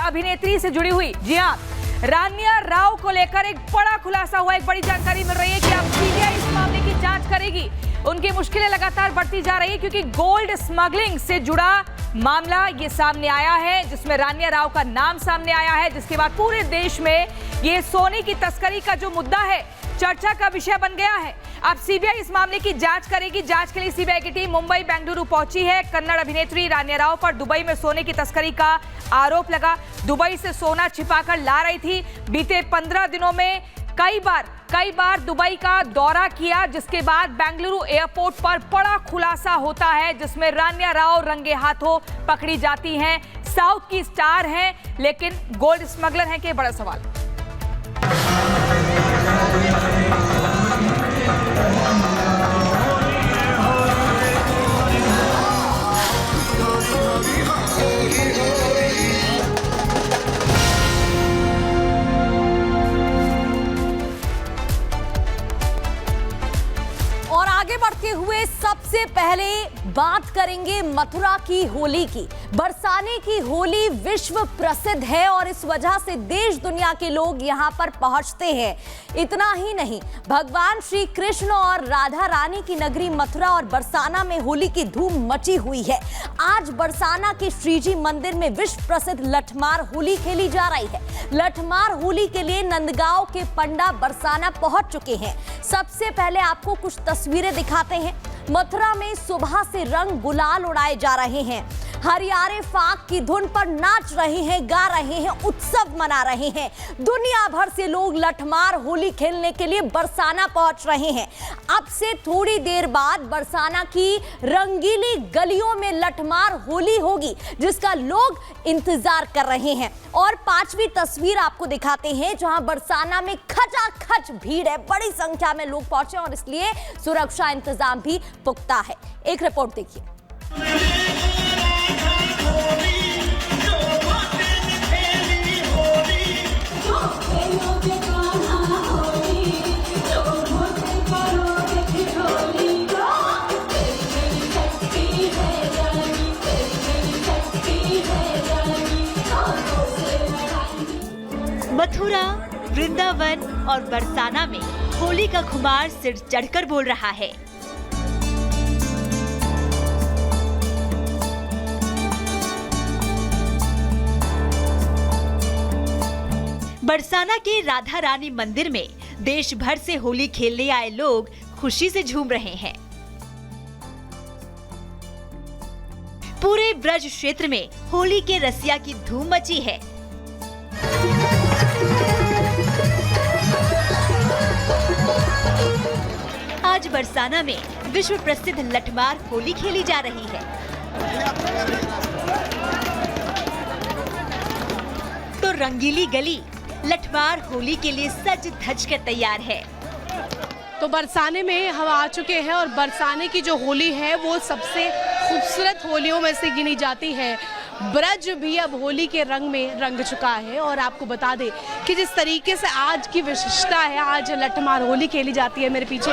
अभिनेत्री से जुड़ी हुई। जी हां, रान्या राव को लेकर एक बड़ा खुलासा हुआ। एक बड़ी जानकारी मिल रही है कि अब सीबीआई इस मामले की जांच करेगी। उनकी मुश्किलें लगातार बढ़ती जा रही है क्योंकि गोल्ड स्मगलिंग से जुड़ा मामला ये सामने आया है, जिसमें रान्या राव का नाम सामने आया है, जिसके बाद पूरे देश में ये सोने की तस्करी का जो मुद्दा है चर्चा का विषय बन गया है। अब सीबीआई इस मामले की जांच करेगी। जांच के लिए सीबीआई की टीम मुंबई बेंगलुरु पहुंची है। कन्नड़ अभिनेत्री रान्या राव पर दुबई में सोने की तस्करी का आरोप लगा। दुबई से सोना छिपाकर ला रही थी। बीते 15 दिनों में कई बार दुबई का दौरा किया, जिसके बाद बेंगलुरु एयरपोर्ट पर बड़ा खुलासा होता है, जिसमें रान्या राव रंगे हाथों पकड़ी जाती हैं। साउथ की स्टार हैं, लेकिन गोल्ड स्मगलर हैं कि बड़ा सवाल। और आगे बढ़ते हुए सबसे पहले बात करेंगे मथुरा की होली की। बरसाने की होली विश्व प्रसिद्ध है और इस वजह से देश दुनिया के लोग यहां पर पहुंचते हैं। इतना ही नहीं, भगवान श्री कृष्ण और राधा रानी की नगरी मथुरा और बरसाना में होली की धूम मची हुई है। आज बरसाना के श्रीजी मंदिर में विश्व प्रसिद्ध लठमार होली खेली जा रही है। लठमार होली के लिए नंदगांव के पंडा बरसाना पहुंच चुके हैं। सबसे पहले आपको कुछ तस्वीरें दिखाते हैं। मथुरा में सुबह से रंग गुलाल उड़ाए जा रहे हैं। हरियारे फाग की धुन पर नाच रहे हैं, गा रहे हैं, उत्सव मना रहे हैं। दुनिया भर से लोग लठमार होली खेलने के लिए बरसाना पहुंच रहे हैं। अब से थोड़ी देर बाद बरसाना की रंगीली गलियों में लठमार होली होगी, जिसका लोग इंतजार कर रहे हैं। और 5वीं तस्वीर आपको दिखाते हैं, जहां बरसाना में खचाखच भीड़ है। बड़ी संख्या में लोग पहुंचे और इसलिए सुरक्षा इंतजाम भी पुख्ता है। एक रिपोर्ट देखिए। मथुरा, वृंदावन और बरसाना में होली का खुमार सिर चढ़कर बोल रहा है। बरसाना के राधा रानी मंदिर में देश भर से होली खेलने आए लोग खुशी से झूम रहे हैं। पूरे ब्रज क्षेत्र में होली के रसिया की धूम मची है। आज बरसाना में विश्व प्रसिद्ध लठमार होली खेली जा रही है। तो रंगीली गली लठमार होली के लिए सज धज कर तैयार है। तो बरसाने में हम आ चुके हैं और बरसाने की जो होली है वो सबसे खूबसूरत होलियों में से गिनी जाती है। ब्रज भी अब होली के रंग में रंग चुका है। और आपको बता दें कि जिस तरीके से आज की विशिष्टता है, आज लठमार होली खेली जाती है। मेरे पीछे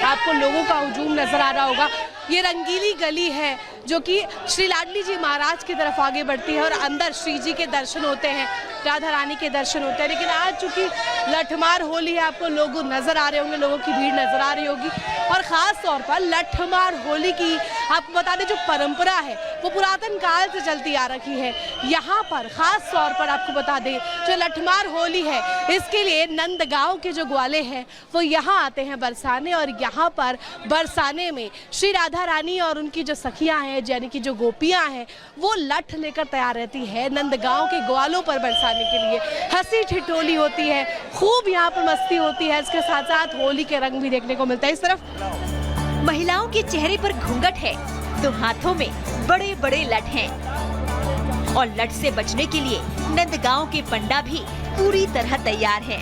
आपको लोगों का हुजूम नजर आ रहा होगा। ये रंगीली गली है जो कि श्री लाडली जी महाराज की तरफ आगे बढ़ती है और अंदर श्री जी के दर्शन होते हैं, राधा रानी के दर्शन होते हैं। लेकिन आज चूंकि लठमार होली है, आपको लोग नजर आ रहे होंगे, लोगों की भीड़ नजर आ रही होगी। और खास तौर पर लठमार होली की आपको बता दें जो परंपरा है वो पुरातन काल से चलती आ रखी है। यहाँ पर खास तौर पर आपको बता दें जो लठमार होली है, इसके लिए नंदगांव के जो ग्वाले हैं वो यहाँ आते हैं बरसाने। और यहाँ पर बरसाने में श्री राधा रानी और उनकी जो सखियाँ हैं, यानी कि जो गोपियाँ हैं, वो लठ लेकर तैयार रहती है नंदगांव के ग्वालों पर बरसाने के लिए। हंसी ठिठोली होती है, खूब यहाँ पर मस्ती होती है। इसके साथ साथ होली के रंग भी देखने को मिलता है। इस तरफ महिलाओं के चेहरे पर घूंघट है तो हाथों में बड़े बड़े लठ हैं। और लठ से बचने के लिए नंदगांव के पंडा भी पूरी तरह तैयार हैं।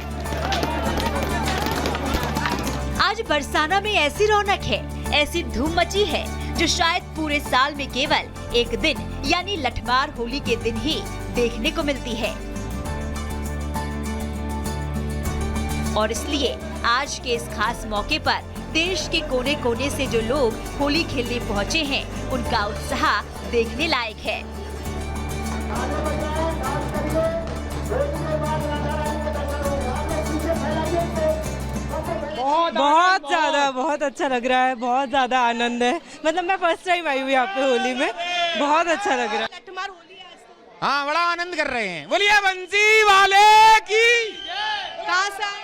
आज बरसाना में ऐसी रौनक है, ऐसी धूम मची है जो शायद पूरे साल में केवल एक दिन यानी लठमार होली के दिन ही देखने को मिलती है। और इसलिए आज के इस खास मौके पर देश के कोने कोने से जो लोग होली खेलने पहुंचे हैं, उनका उत्साह देखने लायक है। अच्छा लग रहा है, बहुत ज़्यादा आनंद है। मतलब मैं फर्स्ट टाइम आई हूँ यहाँ पे होली में, बहुत अच्छा लग रहा है। लठमार होली है आज तो। हाँ, बड़ा आनंद कर रहे हैं। बोलिए बंसी वाले की। कहाँ से आए?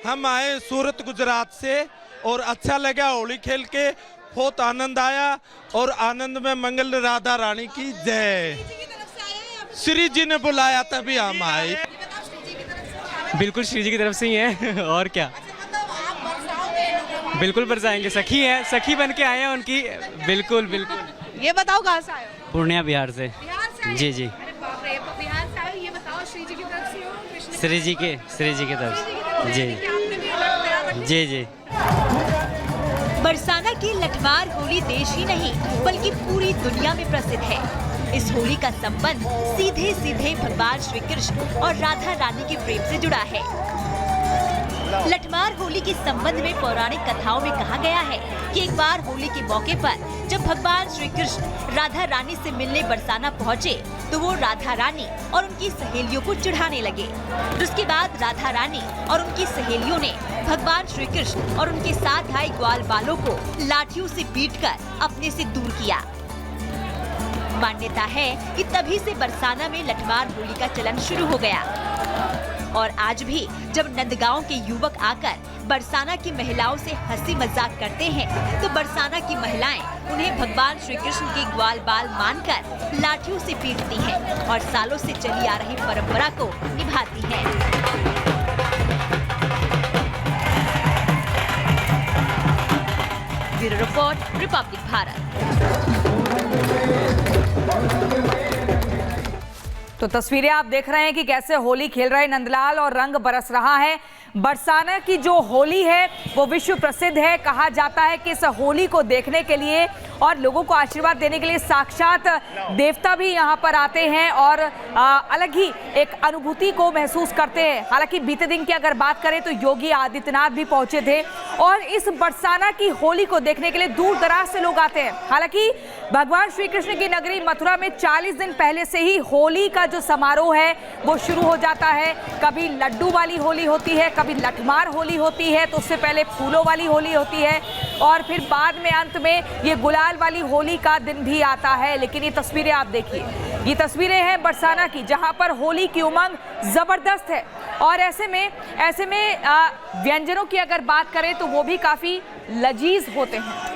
हम आए सूरत गुजरात से और अच्छा लगा होली खेल के, बहुत आनंद आया और आनंद में मंगल राधा रानी की जय। श्री जी ने बुलाया तभी हम आए। बिल्कुल श्री जी की तरफ से ही है और क्या, बिल्कुल बरसाएंगे। सखी है, सखी बन के आए हैं उनकी। बिल्कुल बिल्कुल। ये बताओ कहाँ से आए हो? पूर्णिया बिहार से। बिहार से आए? जी जी। अरे बाप रे, बिहार से आए। ये बताओ श्री जी की तरफ से हो? कृष्ण श्री जी की तरफ से। जी कि आपने भी अलग तैयार रखी? जी जी। बरसाना की लठमार होली देश ही नहीं बल्कि पूरी दुनिया में प्रसिद्ध है। इस होली का संबंध सीधे सीधे भगवान श्री कृष्ण और राधा रानी के प्रेम से जुड़ा है। लठमार होली के संबंध में पौराणिक कथाओं में कहा गया है कि एक बार होली के मौके पर जब भगवान श्री कृष्ण राधा रानी से मिलने बरसाना पहुँचे तो वो राधा रानी और उनकी सहेलियों को चिढ़ाने लगे। उसके बाद राधा रानी और उनकी सहेलियों ने भगवान श्री कृष्ण और उनके साथ आए ग्वाल बालों को लाठियों से पीटकर अपने से दूर किया। मान्यता है कि तभी से बरसाना में लठमार होली का चलन शुरू हो गया और आज भी जब नंदगांव के युवक आकर बरसाना की महिलाओं से हंसी मजाक करते हैं तो बरसाना की महिलाएं उन्हें भगवान श्री कृष्ण के ग्वाल बाल मानकर लाठियों से पीटती हैं और सालों से चली आ रही परंपरा को निभाती हैं। Bureau report, Republic Bharat. तो तस्वीरें आप देख रहे हैं कि कैसे होली खेल रहे नंदलाल और रंग बरस रहा है। बरसाना की जो होली है वो विश्व प्रसिद्ध है। कहा जाता है कि इस होली को देखने के लिए और लोगों को आशीर्वाद देने के लिए साक्षात देवता भी यहाँ पर आते हैं और अलग ही एक अनुभूति को महसूस करते हैं। हालांकि बीते दिन की अगर बात करें तो योगी आदित्यनाथ भी पहुंचे थे और इस बरसाना की होली को देखने के लिए दूर दराज से लोग आते हैं। हालांकि भगवान श्री कृष्ण की नगरी मथुरा में 40 दिन पहले से ही होली का जो समारोह है वो शुरू हो जाता है। कभी लड्डू वाली होली होती है, कभी लठमार होली होती है, तो उससे पहले फूलों वाली होली होती है और फिर बाद में अंत में ये गुलाल वाली होली का दिन भी आता है। लेकिन ये तस्वीरें आप देखिए, ये तस्वीरें हैं बरसाना की जहां पर होली की उमंग जबरदस्त है और ऐसे में व्यंजनों की अगर बात करें तो वो भी काफी लजीज होते हैं।